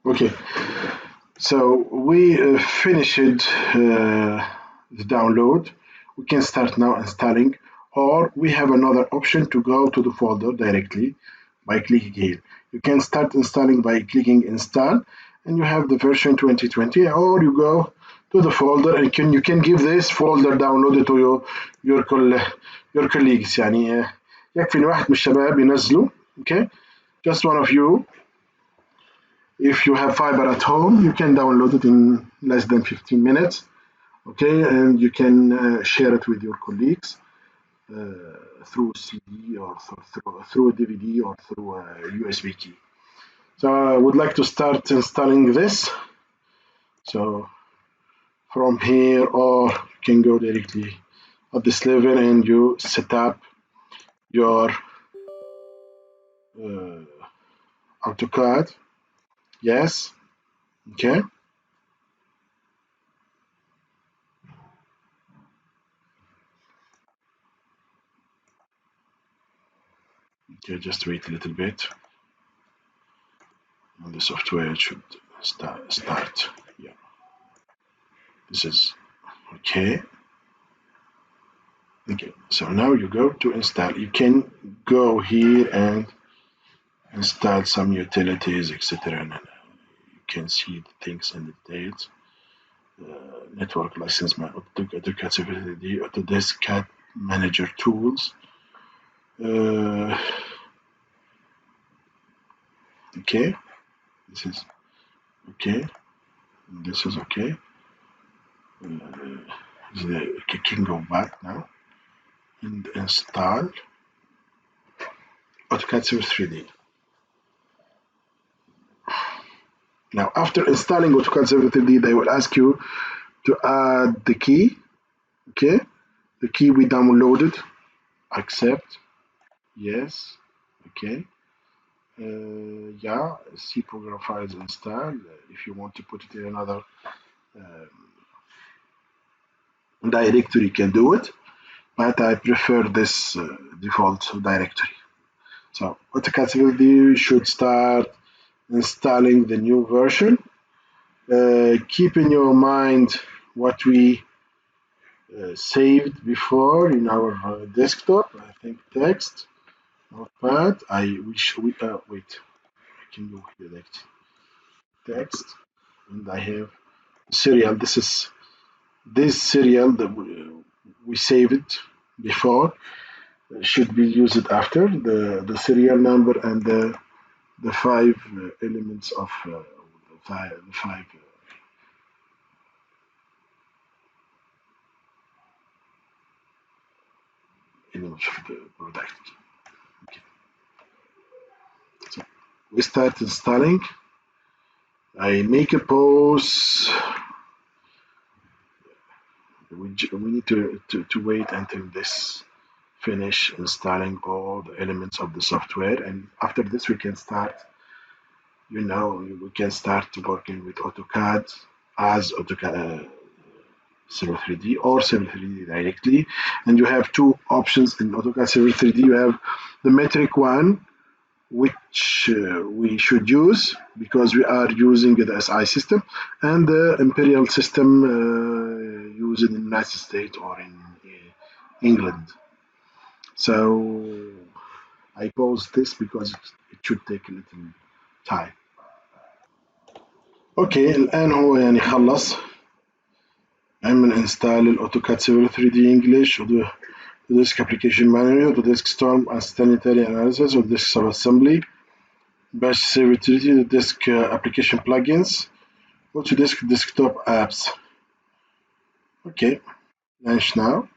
Okay, so we finished the download. We can start now installing, or we have another option to go to the folder directly by clicking here. You can start installing by clicking install, and you have the version 2020, or you go to the folder and you can give this folder downloaded to your colleagues. يعني يكفي ان واحد من الشباب ينزله. Okay, just one of you. If you have fiber at home, you can download it in less than 15 minutes. Okay, and you can share it with your colleagues through CD or through a DVD or through a USB key. So I would like to start installing this. So from here, or you can go directly at this level and you set up your AutoCAD. Yes. Okay. Okay, just wait a little bit. And the software should start. Yeah. This is okay. Okay, so now you go to install. You can go here and install some utilities, etc. And you can see the things and the details. Network license, my AutoCAD security, Autodesk CAD Manager tools. Okay, this is okay. This is okay. You can go back now and install AutoCAD Civil 3D. Now, after installing AutoCAD Civil 3D, they will ask you to add the key. Okay, the key we downloaded. Accept. Yes. Okay. Yeah. C program files installed. If you want to put it in another directory, you can do it. But I prefer this default directory. So AutoCAD Civil 3D should start installing the new version. Keep in your mind what we saved before in our desktop. I think text, notepad. Wait. I can go here next. Text, and I have serial. This serial that we saved before should be used after the serial number and the five elements of the five elements of the product. Okay. So we start installing. I make a pause. We need to wait until this finish installing all the elements of the software, and after this we can start. We can start working with AutoCAD as AutoCAD Civil 3D or Civil 3D directly. And you have two options in AutoCAD Civil 3D. You have the metric one, which we should use because we are using the SI system, and the imperial system used in the United States or in England. So I pause this because it should take a little time. اوكي الان هو يعني خلص. عمل انستال الاوتوكاد سيفل 3 دي انجلش وديسك ابلكيشن مانجر وديسك ستورم and sanitary analysis وديسك سب اسمبلي باش سيفل 3 دي ديسك application plugins وديسك desktop apps. Okay, launch now.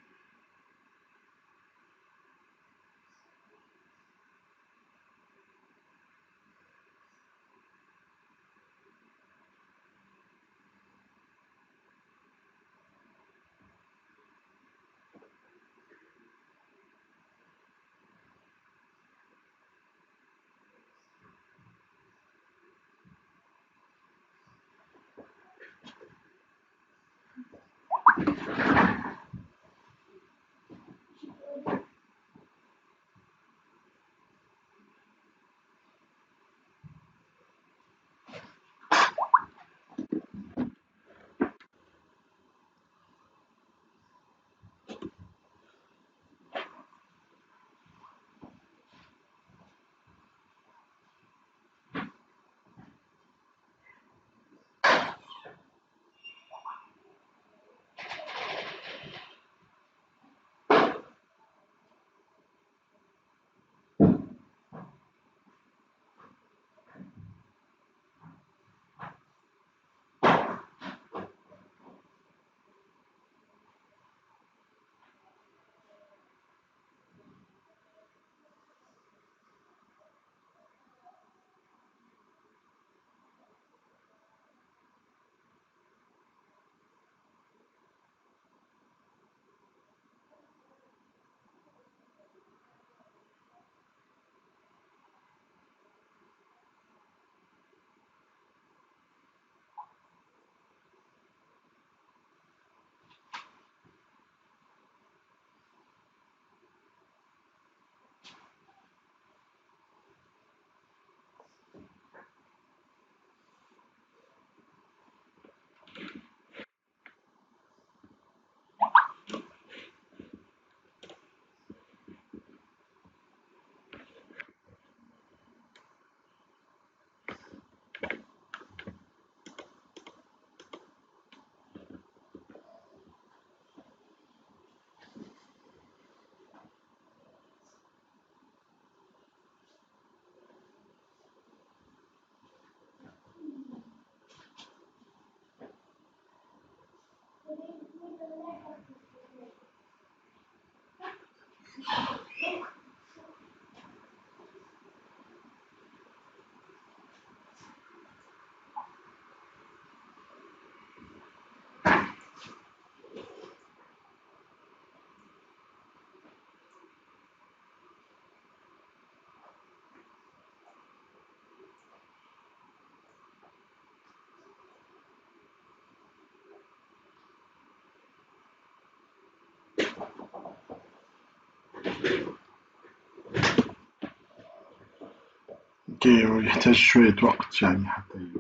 اوكي، ويحتاج شوية وقت يعني حتى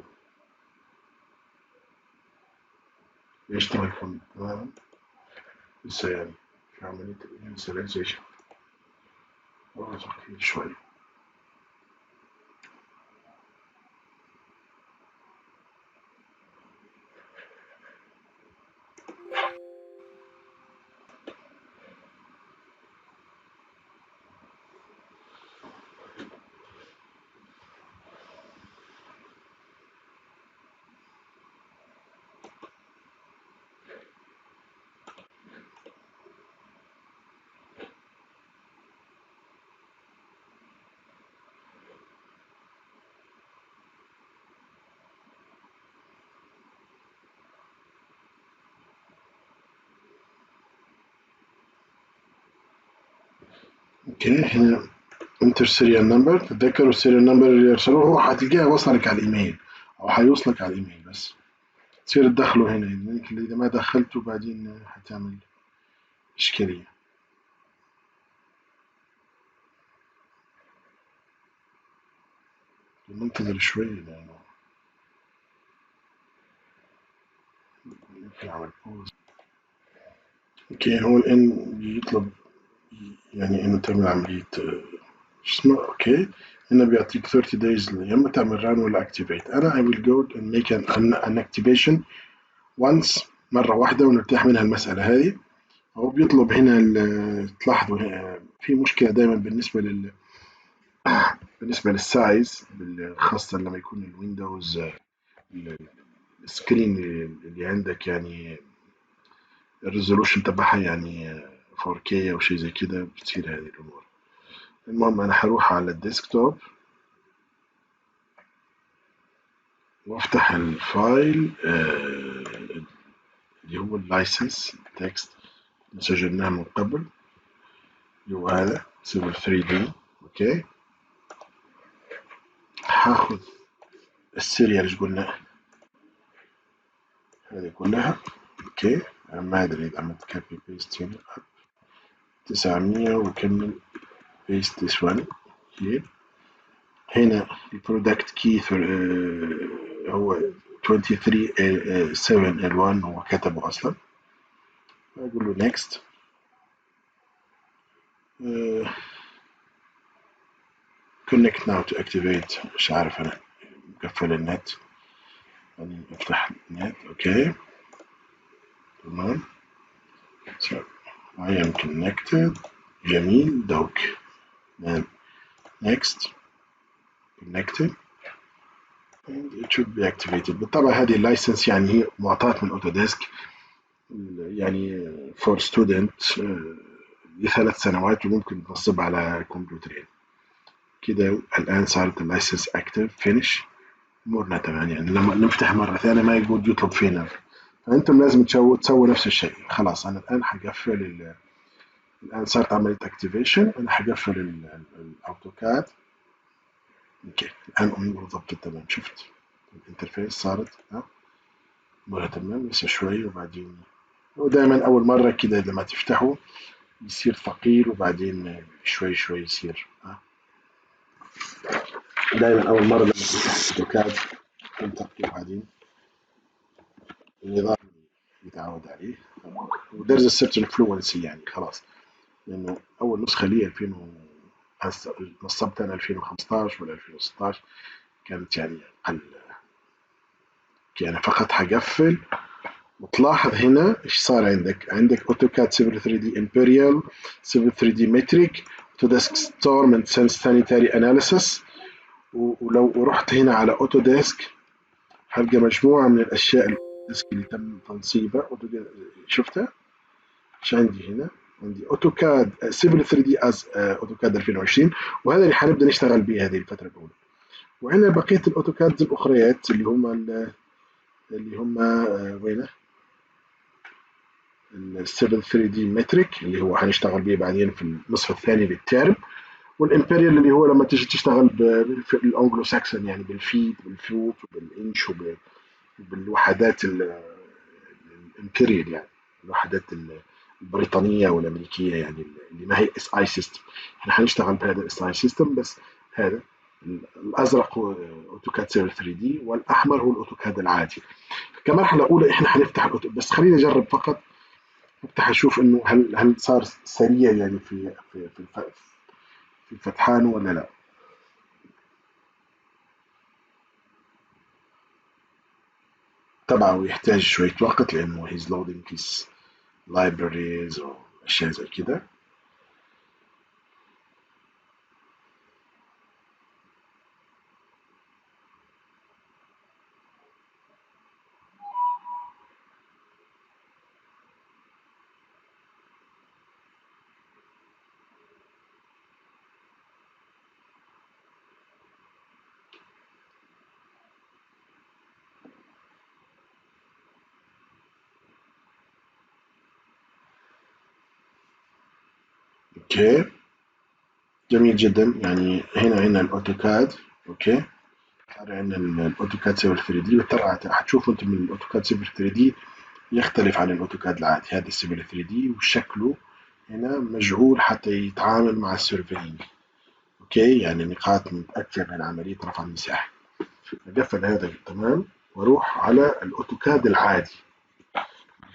يشتغل تماما. لسه يعني في عملية الانسياليزيشن كتير شوية. اوكي، هنا انتر سيريال نمبر. تتذكروا السيريال نمبر اللي يرسلوه، هو هتلقاه وصلك على الايميل او هيوصلك على الايميل، بس تصير تدخله هنا. يمكن اذا ما دخلته بعدين هتعمل اشكالية. ننتظر شوي لانه يمكن اعمل بوز. اوكي، هو الان بيطلب يعني انه تعمل عملية شو اسمه. اوكي، هنا بيعطيك 30 days يا اما تعمل ران ولا اكتيفيت. انا I will go and make an activation once مرة واحدة ونرتاح منها المسألة هذه. هو بيطلب هنا تلاحظوا هنا في مشكلة دائما بالنسبة للسايز، خاصة لما يكون الويندوز السكرين اللي عندك يعني الريزولوشن تبعها يعني 4K أو شيء زي كده، بتصير هذه الأمور. المهم أنا هروح على الديسكتوب وافتح الفايل اللي هو اللايسنس تكست اللي سجلناه من قبل، اللي هو هذا سيفل 3D. اوكي، هاخذ السيريال اللي قلنا هذه كلها. اوكي، أنا ما ادري اذا عملت كابي بيست هنا 900 وكمل بيست ذس وان هنا. البرودكت كي هو 237L1 هو كتبه اصلا. اقول له نيكست. كونكت ناو تو اكتيفيت. مش عارف انا مقفل النت، بعدين افتح النت. اوكي تمام. So I am connected. جميل دوك. then next connected and it should be activated. بالطبع هذه اللايسنس يعني هي معطاة من اوتوديسك يعني for student ل3 سنوات وممكن تنصب على كمبيوترين كده. الآن صارت اللايسنس اكتف فينيش، امورنا تمام. يعني لما نفتح مرة ثانية ما يقول يطلب فينا، فانتم لازم تسووا نفس الشيء. خلاص انا الان حقفل الان صارت عملية اكتيفيشن. انا حقفل الاوتوكاد. اوكي، الان امور ضبط تمام. شفت الانترفيس صارت امورها تمام. لسه شوي وبعدين. ودائما اول مرة كده لما تفتحه يصير ثقيل وبعدين شوي شوي يصير دائما اول مرة لما تفتح الاوتوكاد يكون ثقيل وبعدين النظام يتعود عليه. ودرز certain fluency يعني خلاص، لأنه أول نسخة لي 2000 نصبت أنا 2015 ولا 2016 كانت يعني أقل. يعني فقط حقفل. وتلاحظ هنا إيش صار عندك أوتوكاد سيفل 3 دي إمبريال، سيفل 3 دي متريك، أوتوديسك ستورم اند سانيتاري أناليسيس. ولو رحت هنا على أوتوديسك هلقى مجموعة من الأشياء الأوتوديسك اللي تم تنصيبها. شفتها؟ ايش عندي هنا؟ عندي اوتوكاد سيفل 3 دي از اوتوكاد 2020، وهذا اللي حنبدا نشتغل به هذه الفتره الاولى. وعندنا بقيه الاوتوكاد الاخريات اللي هم وينه؟ السيفل 3 دي متريك اللي هو حنشتغل به بعدين في النصف الثاني للترم. والامبريال اللي هو لما تيجي تشتغل في الانجلو ساكسون يعني بالفيت بالفوت وبالانش وبالوحدات الامبريال يعني الوحدات البريطانية والأمريكية، يعني اللي ما هي اس اي سيستم. احنا هنشتغل بهذا الاس اي سيستم بس. هذا الازرق هو اوتوكاد 3 دي، والاحمر هو الاوتوكاد العادي. كمرحله اولى احنا هنفتح بس خلينا نجرب فقط. افتح اشوف انه هل صار سريع يعني في فتحانه ولا لا. طبعا ويحتاج شويه وقت لانه هيز لودينج هيز libraries واشياء زي كده. اوكي، جميل جدا. يعني هنا الاوتوكاد. اوكي، صار عندنا الاوتوكاد 3 دي. وترى هتشوفوا انتم من الاوتوكاد 3 دي يختلف عن الاوتوكاد العادي. هذا السيفل 3 دي وشكله هنا مجعول حتى يتعامل مع السيرفينج. اوكي، يعني نقاط متأكد من عملية رفع المساحة. اقفل هذا تمام، واروح على الاوتوكاد العادي.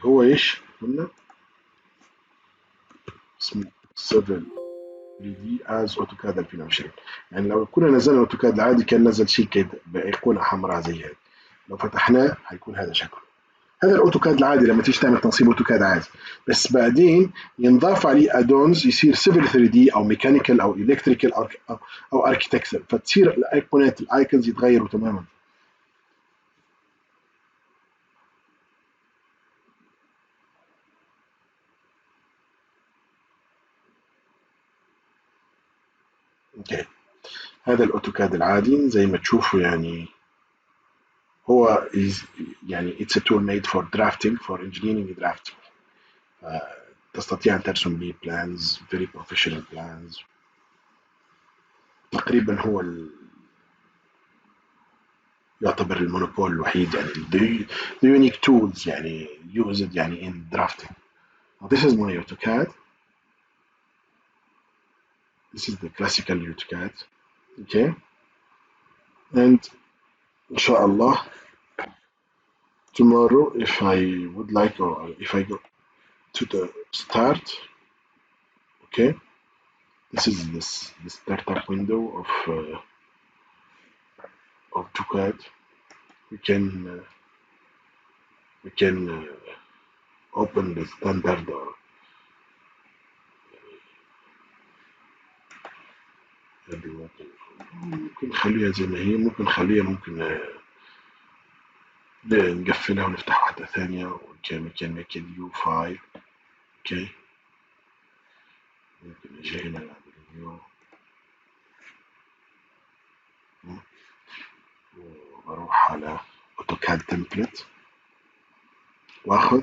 هو ايش قلنا؟ اسمه سيفل 3 دي از اوتوكاد 2020. يعني لو كنا نزلنا الاوتوكاد العادي كان نزل شيء كده بايقونه حمراء زي هذا. لو فتحناه هيكون هذا شكله. هذا الاوتوكاد العادي لما تيجي تعمل تنصيب اوتوكاد عادي. بس بعدين ينضاف عليه ادونز يصير سيفل 3 دي او ميكانيكال او الكتريكال او اركتكتشر، فتصير الايقونات الايكونز يتغيروا تماما. اوكي، هذا الاوتوكاد العادي زي ما تشوفوا. يعني هو يعني it's a tool made for drafting for engineering drafting. تستطيع أن ترسم به plans very professional plans. تقريبا هو يعتبر المونوبول الوحيد، يعني the unique tools يعني used يعني in drafting. Now this is my AutoCAD. This is the classical AutoCAD. Okay, and inshallah tomorrow if I would like, or if I go to the start. Okay, this is the startup window of AutoCAD. We can open the standard. ممكن نخليها زي ما هي، ممكن نخليها، ممكن نقفلها ونفتح واحدة ثانية. we can make a new file. اوكي، ممكن اجي هنا نعمل new واروح على اوتوكاد تمبلت واخذ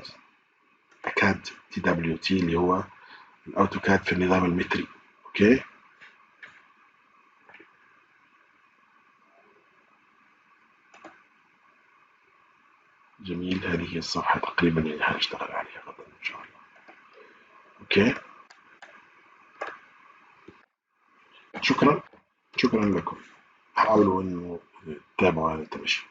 اكاد تي دبليو تي اللي هو الاوتوكاد في النظام المتري. اوكي، جميل. هذه هي الصفحة تقريبا اللي هنشتغل عليها غدا ان شاء الله. اوكي، شكرا. شكرا لكم. حاولوا انه تتابعوا هذا التمشي.